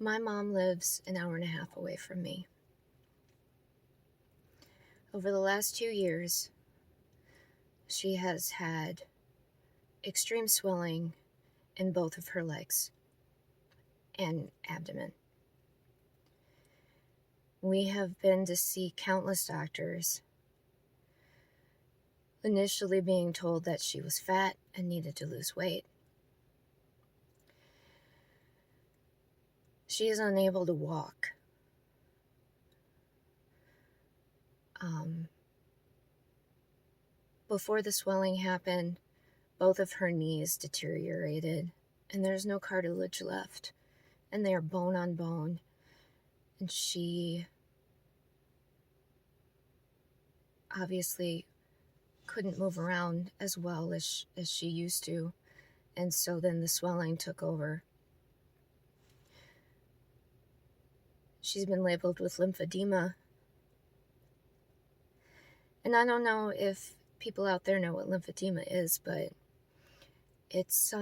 My mom lives an hour and a half away from me. Over the last 2 years, she has had extreme swelling in both of her legs and abdomen. We have been to see countless doctors, initially being told that she was fat and needed to lose weight. She is unable to walk. Before the swelling happened, both of her knees deteriorated, and there's no cartilage left, and they are bone on bone, and she obviously couldn't move around as well as she used to, and so then the swelling took over. She's been labeled with lymphedema, and I don't know if people out there know what lymphedema is, but it's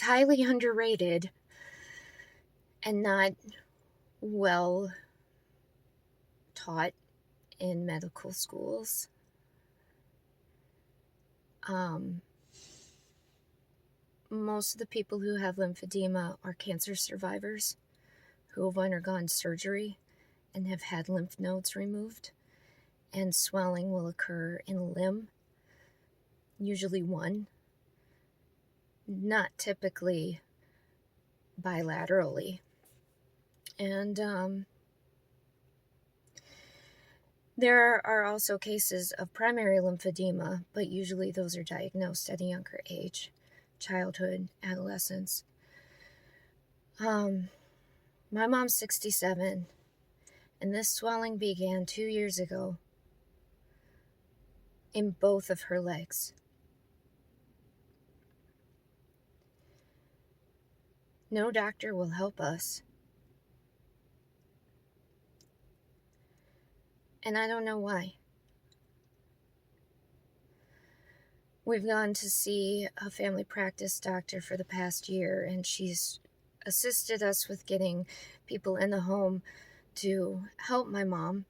highly underrated and not well taught in medical schools. Most of the people who have lymphedema are cancer survivors who have undergone surgery and have had lymph nodes removed, and swelling will occur in a limb, usually one, not typically bilaterally. And there are also cases of primary lymphedema, but usually those are diagnosed at a younger age, childhood, adolescence. My mom's 67, and this swelling began 2 years ago in both of her legs. No doctor will help us. And I don't know why. We've gone to see a family practice doctor for the past year, and she's assisted us with getting people in the home to help my mom.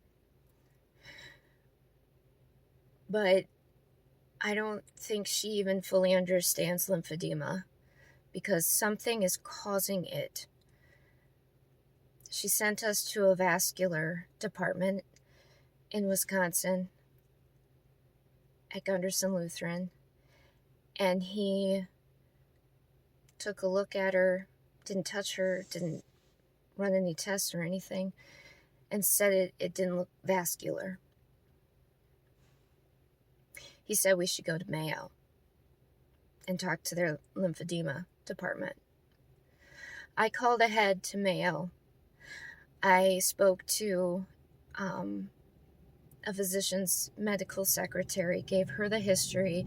But I don't think she even fully understands lymphedema, because something is causing it. She sent us to a vascular department in Wisconsin at Gunderson Lutheran, and he took a look at her, didn't touch her, didn't run any tests or anything, and said it didn't look vascular. He said we should go to Mayo and talk to their lymphedema department. I called ahead to Mayo. I spoke to a physician's medical secretary, gave her the history,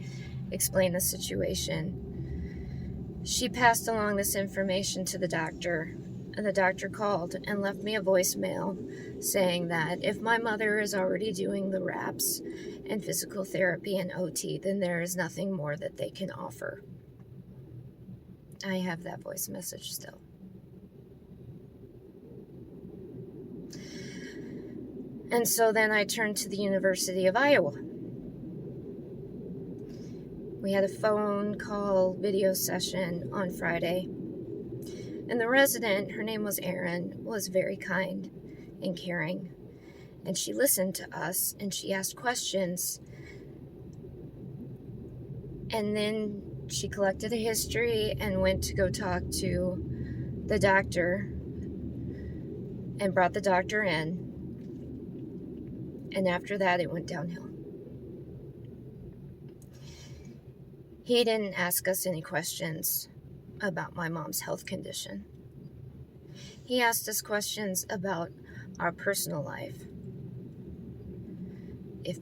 explained the situation. She passed along this information to the doctor, and the doctor called and left me a voicemail saying that if my mother is already doing the wraps and physical therapy and OT, then there is nothing more that they can offer. I have that voice message still. And so then I turned to the University of Iowa. We had a phone call video session on Friday. And the resident, her name was Erin, was very kind and caring. And she listened to us and she asked questions. And then she collected a history and went to go talk to the doctor and brought the doctor in. And after that, it went downhill. He didn't ask us any questions about my mom's health condition. He asked us questions about our personal life. If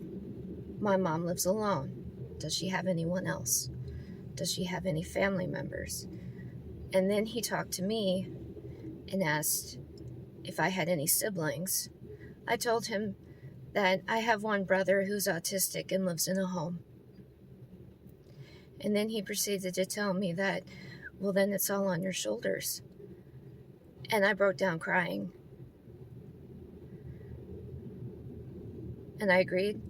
my mom lives alone, does she have anyone else? Does she have any family members? And then he talked to me and asked if I had any siblings. I told him that I have one brother who's autistic and lives in a home. And then he proceeded to tell me that well, then it's all on your shoulders. And I broke down crying. And I agreed.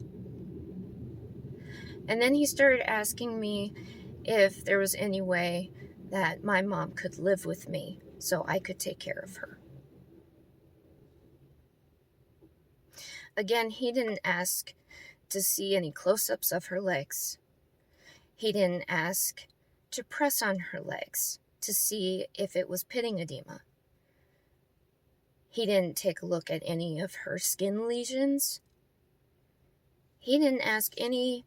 And then he started asking me if there was any way that my mom could live with me so I could take care of her. Again, he didn't ask to see any close-ups of her legs. He didn't ask to press on her legs to see if it was pitting edema. He didn't take a look at any of her skin lesions. He didn't ask any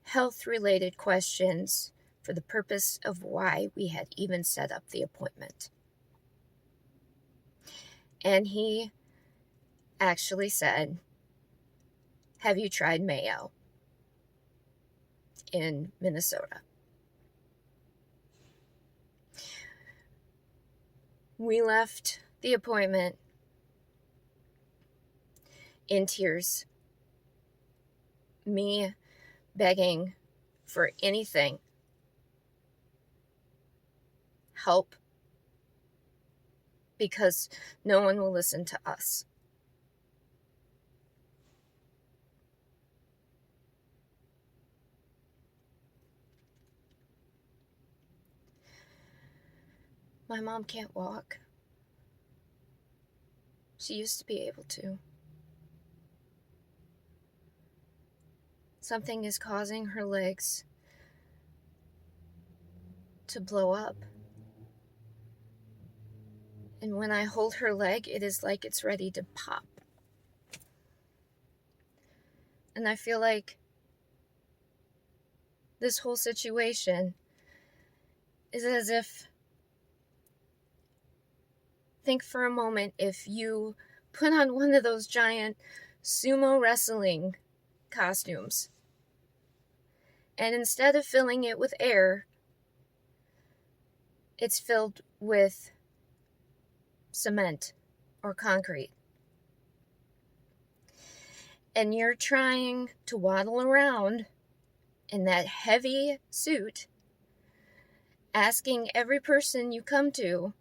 health-related questions for the purpose of why we had even set up the appointment. And he actually said, "Have you tried Mayo in Minnesota?" We left the appointment in tears, me begging for anything, help, because no one will listen to us. My mom can't walk. She used to be able to. Something is causing her legs to blow up. And when I hold her leg, it is like it's ready to pop. And I feel like this whole situation is as if, think for a moment, if you put on one of those giant sumo wrestling costumes, and instead of filling it with air, it's filled with cement or concrete. And you're trying to waddle around in that heavy suit, asking every person you come to,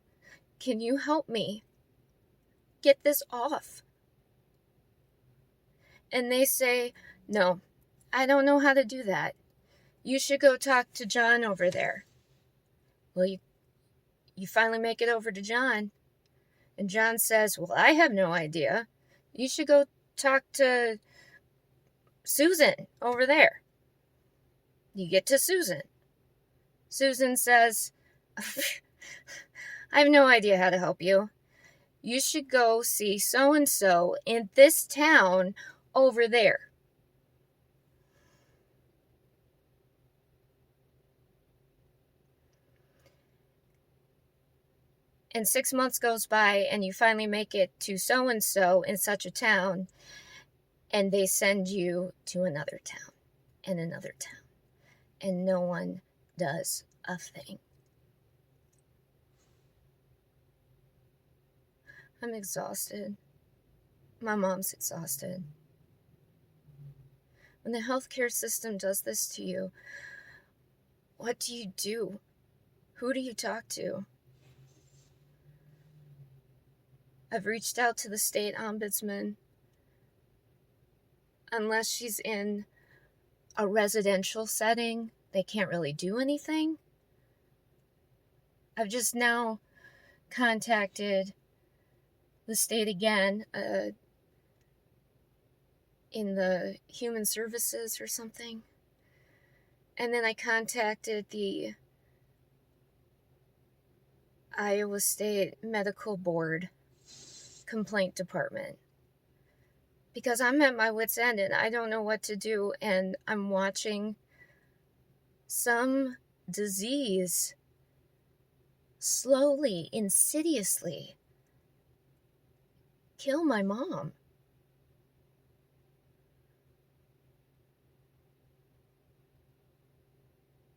"Can you help me get this off?" And they say, "No, I don't know how to do that. You should go talk to John over there." Well, you finally make it over to John, and John says, "Well, I have no idea. You should go talk to Susan over there." You get to Susan. Susan says, "I have no idea how to help you. You should go see so-and-so in this town over there." And 6 months goes by, and you finally make it to so-and-so in such a town, and they send you to another town and another town, and no one does a thing. I'm exhausted. My mom's exhausted. When the healthcare system does this to you, what do you do? Who do you talk to? I've reached out to the state ombudsman. Unless she's in a residential setting, they can't really do anything. I've just now contacted the state again, in the human services or something. And then I contacted the Iowa State Medical Board complaint department, because I'm at my wit's end and I don't know what to do, and I'm watching some disease slowly, insidiously kill my mom.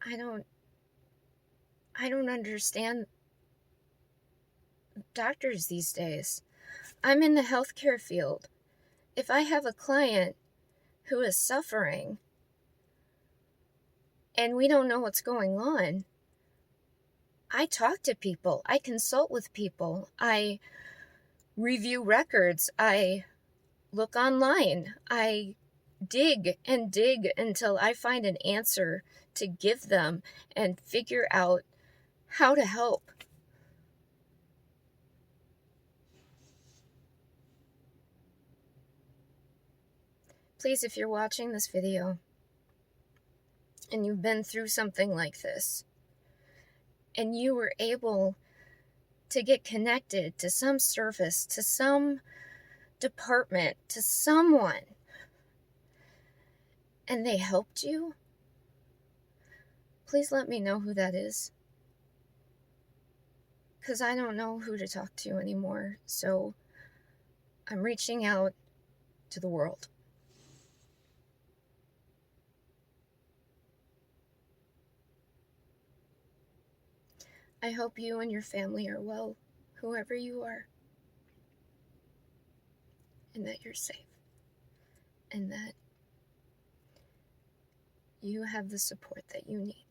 I don't understand doctors these days. I'm in the healthcare field. If I have a client who is suffering and we don't know what's going on, I talk to people. I consult with people. I review records. I look online. I dig and dig until I find an answer to give them and figure out how to help. Please, if you're watching this video and you've been through something like this, and you were able to get connected to some service, to some department, to someone, and they helped you, please let me know who that is. Because I don't know who to talk to anymore. So I'm reaching out to the world. I hope you and your family are well, whoever you are, and that you're safe, and that you have the support that you need.